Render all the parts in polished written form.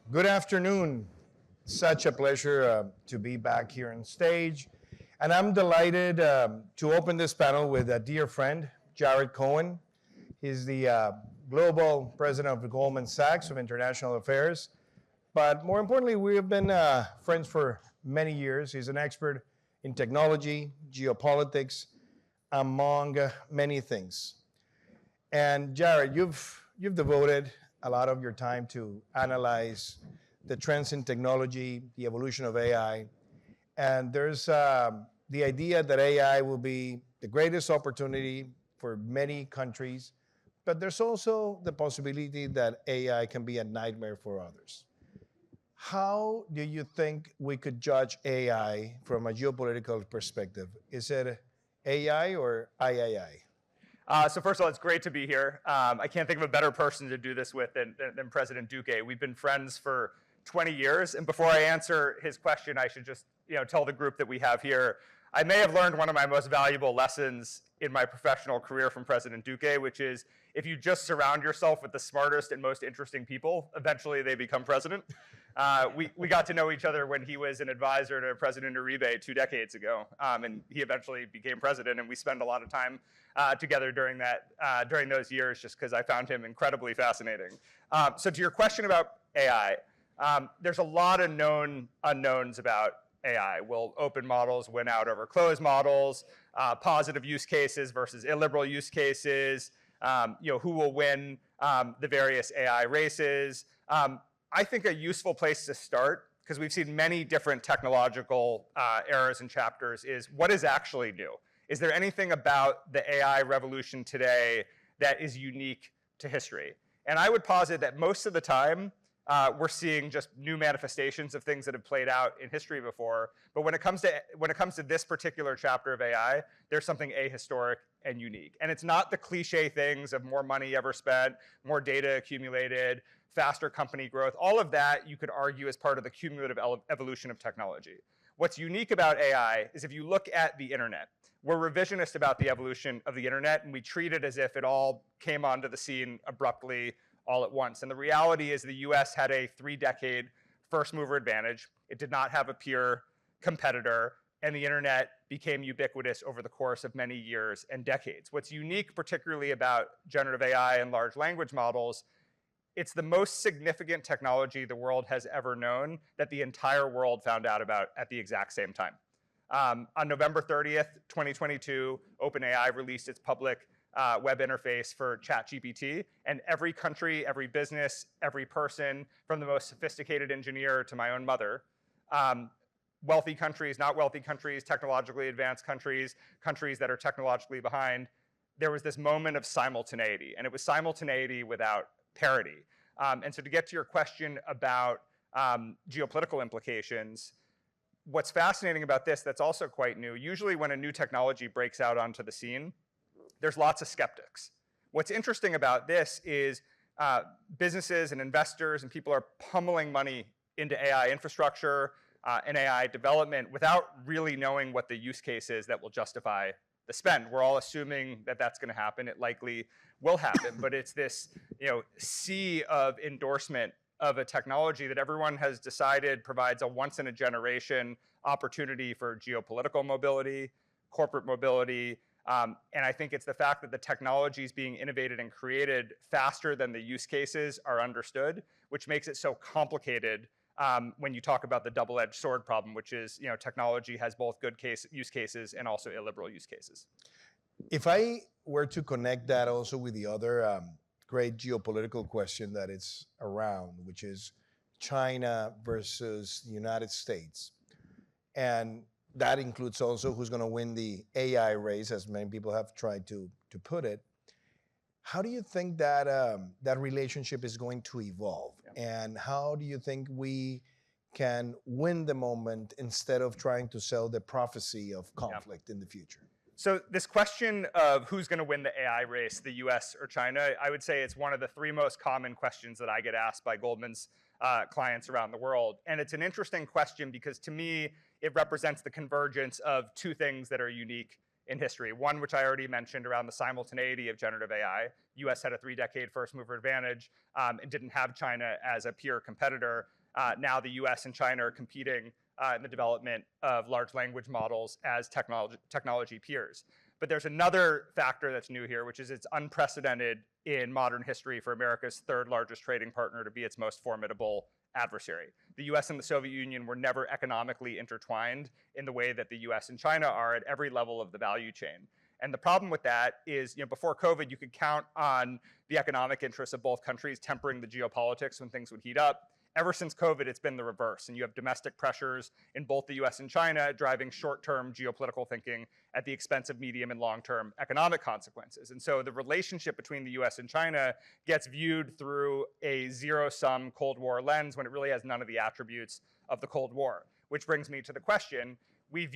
Good afternoon. Such a pleasure to be back here on stage. And I'm delighted to open this panel with a dear friend, Jared Cohen. He's the global president of Goldman Sachs of International Affairs. But more importantly, we have been friends for many years. He's an expert in technology, geopolitics, among many things. And Jared, you've devoted a lot of your time to analyze the trends in technology, the evolution of AI. And there's the idea that AI will be the greatest opportunity for many countries, but there's also the possibility that AI can be a nightmare for others. How do you think we could judge AI from a geopolitical perspective? Is it AI or III? So first of all, it's great to be here. I can't think of a better person to do this with than President Duque. We've been friends for 20 years, and before I answer his question, I should just tell the group that we have here, I may have learned one of my most valuable lessons in my professional career from President Duque, which is if you just surround yourself with the smartest and most interesting people, eventually they become president. We got to know each other when he was an advisor to President Uribe 2 decades ago, and he eventually became president, and we spent a lot of time together during those years just because I found him incredibly fascinating. So to your question about AI, there's a lot of known unknowns about AI. Will open models win out over closed models? Positive use cases versus illiberal use cases? Who will win the various AI races? I think a useful place to start, because we've seen many different technological eras and chapters, is what is actually new? Is there anything about the AI revolution today that is unique to history? And I would posit that most of the time, we're seeing just new manifestations of things that have played out in history before. But when it comes to this particular chapter of AI, there's something ahistoric and unique. And it's not the cliche things of more money ever spent, more data accumulated, faster company growth. All of that you could argue is part of the cumulative evolution of technology. What's unique about AI is if you look at the internet, we're revisionist about the evolution of the internet, and we treat it as if it all came onto the scene abruptly all at once. And the reality is the US had a 3-decade first mover advantage. It did not have a peer competitor, and the internet became ubiquitous over the course of many years and decades. What's unique particularly about generative AI and large language models, it's the most significant technology the world has ever known that the entire world found out about at the exact same time. On November 30th, 2022, OpenAI released its public web interface for ChatGPT, and every country, every business, every person, from the most sophisticated engineer to my own mother, wealthy countries, not wealthy countries, technologically advanced countries, countries that are technologically behind, there was this moment of simultaneity, and it was simultaneity without parity. And so to get to your question about geopolitical implications, what's fascinating about this that's also quite new, usually when a new technology breaks out onto the scene, there's lots of skeptics. What's interesting about this is businesses and investors and people are pummeling money into AI infrastructure and AI development without really knowing what the use case is that will justify the spend. We're all assuming that that's going to happen. It likely will happen, but it's this sea of endorsement of a technology that everyone has decided provides a once-in-a-generation opportunity for geopolitical mobility, corporate mobility, and I think it's the fact that the technology is being innovated and created faster than the use cases are understood, which makes it so complicated when you talk about the double-edged sword problem, which is technology has both good use cases and also illiberal use cases. If I were to connect that also with the other great geopolitical question that is around, which is China versus the United States, and that includes also who's going to win the AI race, as many people have tried to put it. How do you think that that relationship is going to evolve? Yeah. And how do you think we can win the moment instead of trying to sell the prophecy of conflict in the future? So this question of who's going to win the AI race, the US or China, I would say it's one of the 3 most common questions that I get asked by Goldman's clients around the world. And it's an interesting question because to me, it represents the convergence of 2 things that are unique in history. One, which I already mentioned around the simultaneity of generative AI. US had a 3-decade first mover advantage and didn't have China as a peer competitor. now the US and China are competing in the development of large language models as technology peers. But there's another factor that's new here, which is it's unprecedented in modern history for America's third largest trading partner to be its most formidable adversary. The US and the Soviet Union were never economically intertwined in the way that the US and China are at every level of the value chain. And the problem with that is, before COVID, you could count on the economic interests of both countries tempering the geopolitics when things would heat up. Ever since COVID, it's been the reverse, and you have domestic pressures in both the US and China driving short-term geopolitical thinking at the expense of medium and long-term economic consequences. And so the relationship between the US and China gets viewed through a zero-sum Cold War lens when it really has none of the attributes of the Cold War. Which brings me to the question. We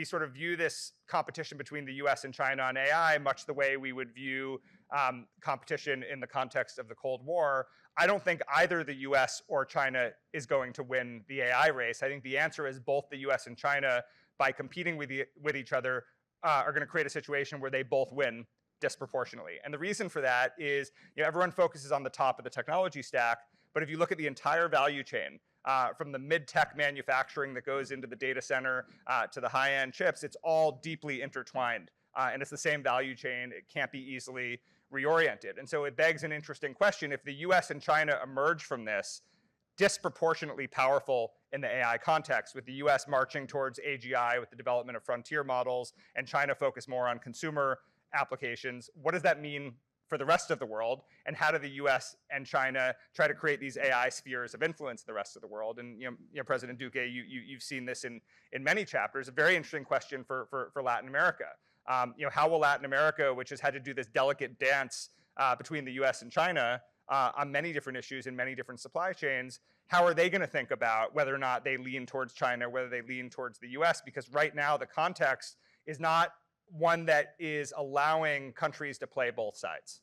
sort of view this competition between the US and China on AI much the way we would view competition in the context of the Cold War. I don't think either the US or China is going to win the AI race. I think the answer is both the US and China, by competing with each other, are going to create a situation where they both win disproportionately. And the reason for that is, everyone focuses on the top of the technology stack, but if you look at the entire value chain, from the mid-tech manufacturing that goes into the data center to the high-end chips, it's all deeply intertwined. And it's the same value chain. It can't be easily reoriented. And so it begs an interesting question. If the US and China emerge from this disproportionately powerful in the AI context, with the US marching towards AGI with the development of frontier models and China focus more on consumer applications, what does that mean for the rest of the world? And how do the US and China try to create these AI spheres of influence in the rest of the world? And President Duque, you've seen this in many chapters. A very interesting question for Latin America. How will Latin America, which has had to do this delicate dance between the US and China on many different issues in many different supply chains, how are they going to think about whether or not they lean towards China, whether they lean towards the US? Because right now the context is not one that is allowing countries to play both sides.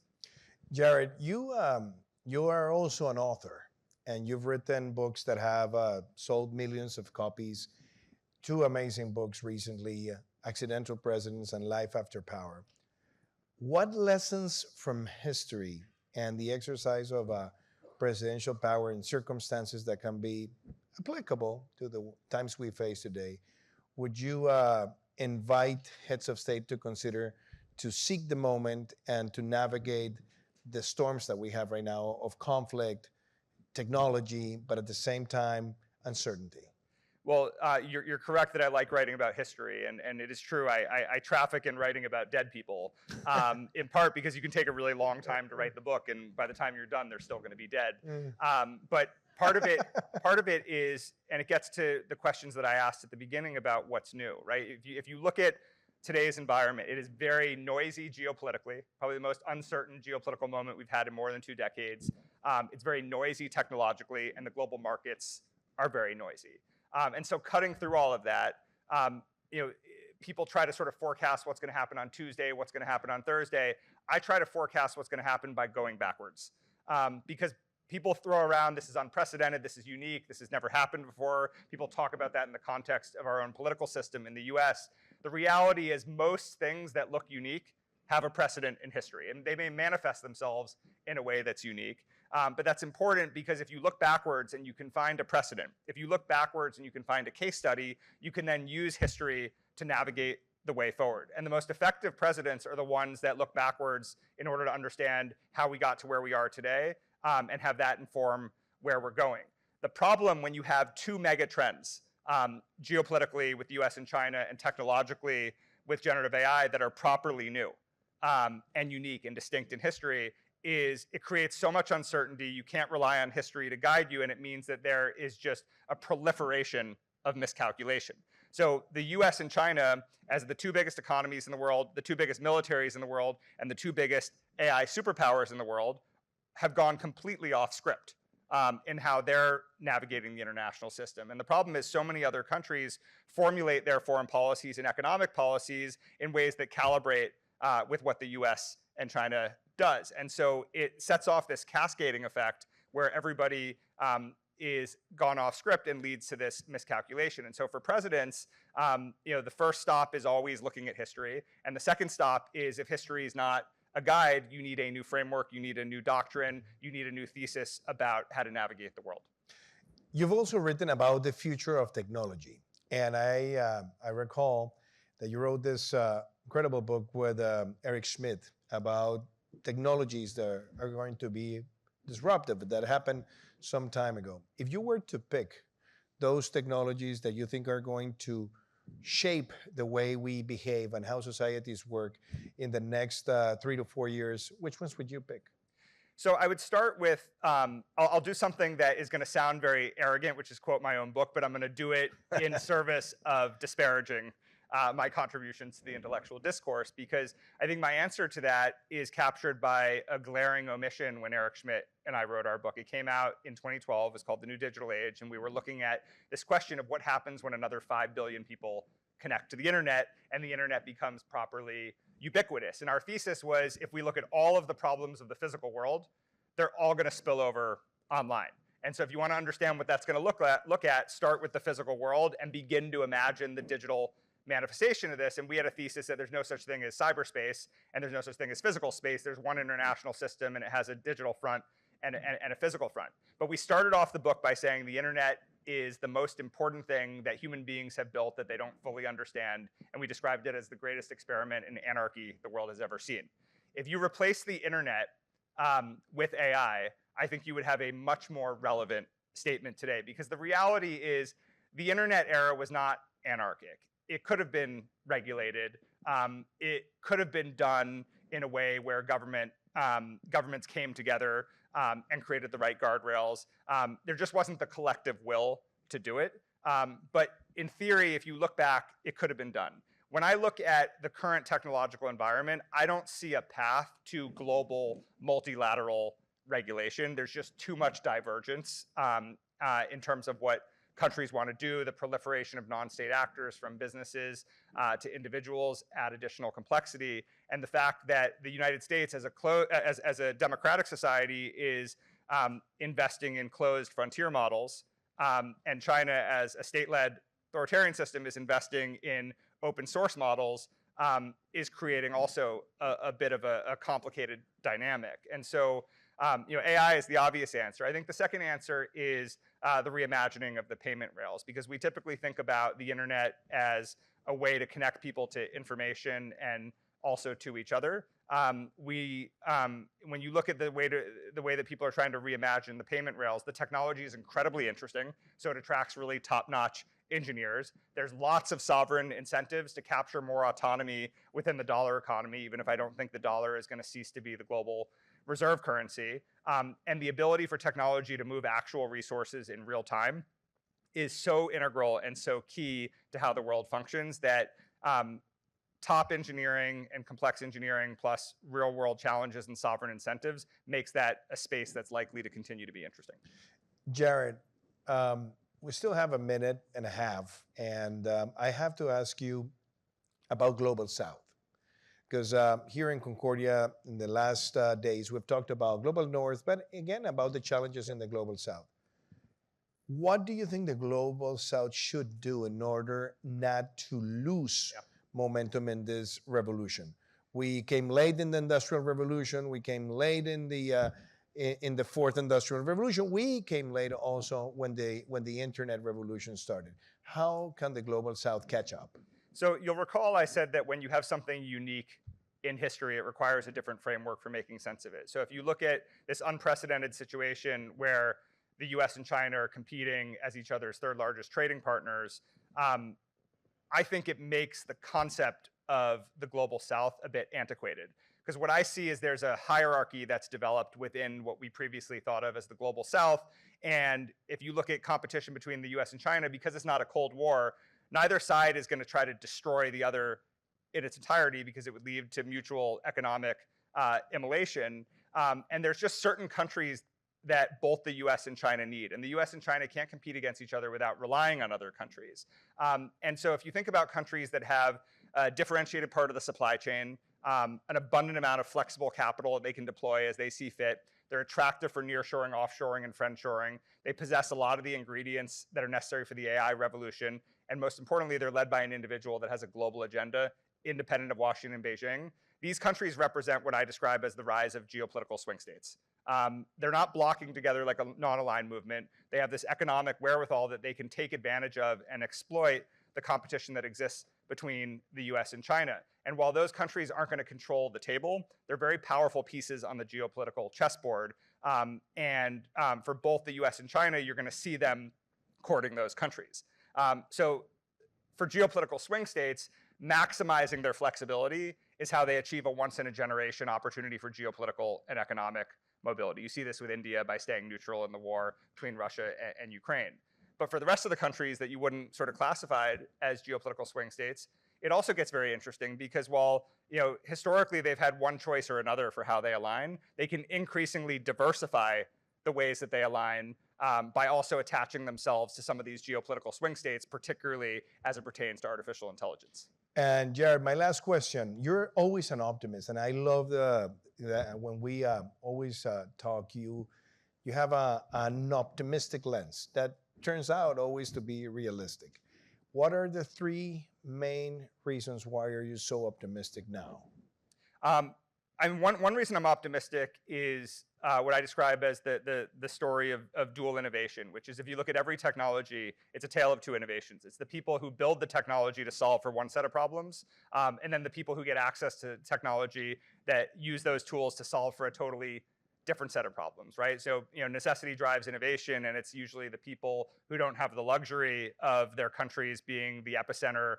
Jared, you are also an author, and you've written books that have sold millions of copies. Two amazing books recently, Accidental Presidents and Life After Power. What lessons from history and the exercise of presidential power in circumstances that can be applicable to the times we face today would you invite heads of state to consider to seek the moment and to navigate the storms that we have right now of conflict, technology, but at the same time, uncertainty? Well, you're correct that I like writing about history, and it is true. I traffic in writing about dead people, in part because you can take a really long time to write the book, and by the time you're done, they're still going to be dead. But part of it is, and it gets to the questions that I asked at the beginning about what's new, right? If you look at today's environment, it is very noisy geopolitically, probably the most uncertain geopolitical moment we've had in more than 2 decades. It's very noisy technologically, and the global markets are very noisy. And so cutting through all of that, people try to sort of forecast what's going to happen on Tuesday, what's going to happen on Thursday. I try to forecast what's going to happen by going backwards. Because people throw around, this is unprecedented, this is unique, this has never happened before. People talk about that in the context of our own political system in the US. The reality is most things that look unique have a precedent in history, and they may manifest themselves in a way that's unique. But that's important because if you look backwards and you can find a precedent, if you look backwards and you can find a case study, you can then use history to navigate the way forward. And the most effective presidents are the ones that look backwards in order to understand how we got to where we are today, and have that inform where we're going. The problem when you have 2 mega trends, geopolitically with the US and China, and technologically with generative AI, that are properly new and unique and distinct in history, is it creates so much uncertainty. You can't rely on history to guide you, and it means that there is just a proliferation of miscalculation. So the US and China, as the 2 biggest economies in the world, the 2 biggest militaries in the world, and the 2 biggest AI superpowers in the world, have gone completely off script in how they're navigating the international system. And the problem is so many other countries formulate their foreign policies and economic policies in ways that calibrate with what the US and China does. And so it sets off this cascading effect where everybody is gone off script and leads to this miscalculation. And so for presidents, the first stop is always looking at history. And the second stop is, if history is not a guide, you need a new framework, you need a new doctrine, you need a new thesis about how to navigate the world. You've also written about the future of technology. And I recall that you wrote this incredible book with Eric Schmidt about technologies that are going to be disruptive, that happened some time ago. If you were to pick those technologies that you think are going to shape the way we behave and how societies work in the next 3 to 4 years, which ones would you pick? So I would start with, I'll do something that is going to sound very arrogant, which is quote my own book, but I'm going to do it in service of disparaging my contributions to the intellectual discourse, because I think my answer to that is captured by a glaring omission when Eric Schmidt and I wrote our book. It came out in 2012. It's called The New Digital Age, and we were looking at this question of what happens when another 5 billion people connect to the internet and the internet becomes properly ubiquitous. And our thesis was, if we look at all of the problems of the physical world, they're all going to spill over online. And so if you want to understand what that's going to look at, start with the physical world and begin to imagine the digital manifestation of this. And we had a thesis that there's no such thing as cyberspace and there's no such thing as physical space. There's one international system and it has a digital front and a physical front. But we started off the book by saying the internet is the most important thing that human beings have built that they don't fully understand. And we described it as the greatest experiment in anarchy the world has ever seen. If you replace the internet with AI, I think you would have a much more relevant statement today, because the reality is the internet era was not anarchic. It could have been regulated. It could have been done in a way where governments came together and created the right guardrails. There just wasn't the collective will to do it. But in theory, if you look back, it could have been done. When I look at the current technological environment, I don't see a path to global multilateral regulation. There's just too much divergence in terms of what countries want to do. The proliferation of non-state actors, from businesses to individuals, add additional complexity. And the fact that the United States as a democratic society is investing in closed frontier models, and China as a state-led authoritarian system is investing in open source models, is creating also a bit of a complicated dynamic. And so AI is the obvious answer. I think the second answer is the reimagining of the payment rails, because we typically think about the internet as a way to connect people to information and also to each other. When you look at the way that people are trying to reimagine the payment rails, the technology is incredibly interesting, so it attracts really top-notch engineers. There's lots of sovereign incentives to capture more autonomy within the dollar economy, even if I don't think the dollar is going to cease to be the global reserve currency. And the ability for technology to move actual resources in real time is so integral and so key to how the world functions that top engineering and complex engineering plus real world challenges and sovereign incentives makes that a space that's likely to continue to be interesting. Jared, we still have a minute and a half, and I have to ask you about Global South. Because here in Concordia, in the last days, we've talked about Global North, but again, about the challenges in the Global South. What do you think the Global South should do in order not to lose momentum in this revolution? We came late in the Industrial Revolution. We came late in the Fourth Industrial Revolution. We came late also when the Internet Revolution started. How can the Global South catch up? So you'll recall I said that when you have something unique in history, it requires a different framework for making sense of it. So if you look at this unprecedented situation where the US and China are competing as each other's third largest trading partners, I think it makes the concept of the Global South a bit antiquated. Because what I see is there's a hierarchy that's developed within what we previously thought of as the Global South. And if you look at competition between the US and China, because it's not a Cold War, neither side is going to try to destroy the other in its entirety, because it would lead to mutual economic immolation. And there's just certain countries that both the US and China need. And the US and China can't compete against each other without relying on other countries. And so if you think about countries that have a differentiated part of the supply chain, an abundant amount of flexible capital that they can deploy as they see fit, they're attractive for nearshoring, offshoring, and friendshoring. They possess a lot of the ingredients that are necessary for the AI revolution. And most importantly, they're led by an individual that has a global agenda, independent of Washington and Beijing. These countries represent what I describe as the rise of geopolitical swing states. They're not blocking together like a non-aligned movement. They have this economic wherewithal that they can take advantage of and exploit the competition that exists between the US and China. And while those countries aren't going to control the table, they're very powerful pieces on the geopolitical chessboard. For both the US and China, you're going to see them courting those countries. So for geopolitical swing states, maximizing their flexibility is how they achieve a once-in-a-generation opportunity for geopolitical and economic mobility. You see this with India by staying neutral in the war between Russia and Ukraine. But for the rest of the countries that you wouldn't sort of classify as geopolitical swing states, it also gets very interesting because while historically they've had one choice or another for how they align, they can increasingly diversify the ways that they align by also attaching themselves to some of these geopolitical swing states, particularly as it pertains to artificial intelligence. And Jared, my last question. You're always an optimist, and I love that when we always talk, you have an optimistic lens that turns out always to be realistic. What are the three main reasons why are you so optimistic now? One reason I'm optimistic is what I describe as the story of dual innovation, which is if you look at every technology, it's a tale of two innovations. It's the people who build the technology to solve for one set of problems, and then the people who get access to technology that use those tools to solve for a totally different set of problems, right? So, necessity drives innovation, and it's usually the people who don't have the luxury of their countries being the epicenter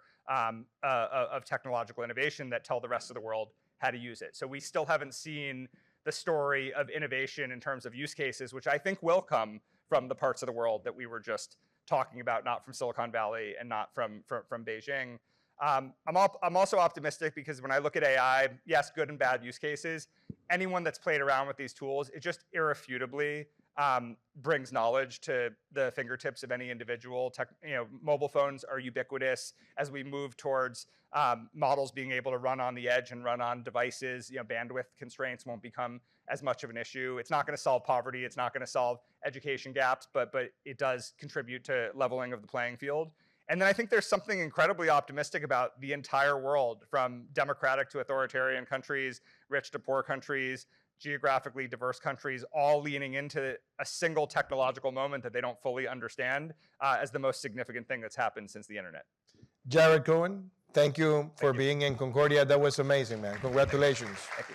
of technological innovation that tell the rest of the world how to use it. So we still haven't seen the story of innovation in terms of use cases, which I think will come from the parts of the world that we were just talking about, not from Silicon Valley and not from Beijing. I'm also optimistic because when I look at AI, yes, good and bad use cases, anyone that's played around with these tools, it just irrefutably brings knowledge to the fingertips of any individual. Mobile phones are ubiquitous. As we move towards models being able to run on the edge and run on devices, bandwidth constraints won't become as much of an issue. It's not going to solve poverty. It's not going to solve education gaps, but it does contribute to leveling of the playing field. And then I think there's something incredibly optimistic about the entire world, from democratic to authoritarian countries, rich to poor countries, geographically diverse countries, all leaning into a single technological moment that they don't fully understand as the most significant thing that's happened since the internet. Jared Cohen, thank you for being in Concordia. That was amazing, man. Congratulations. Thank you.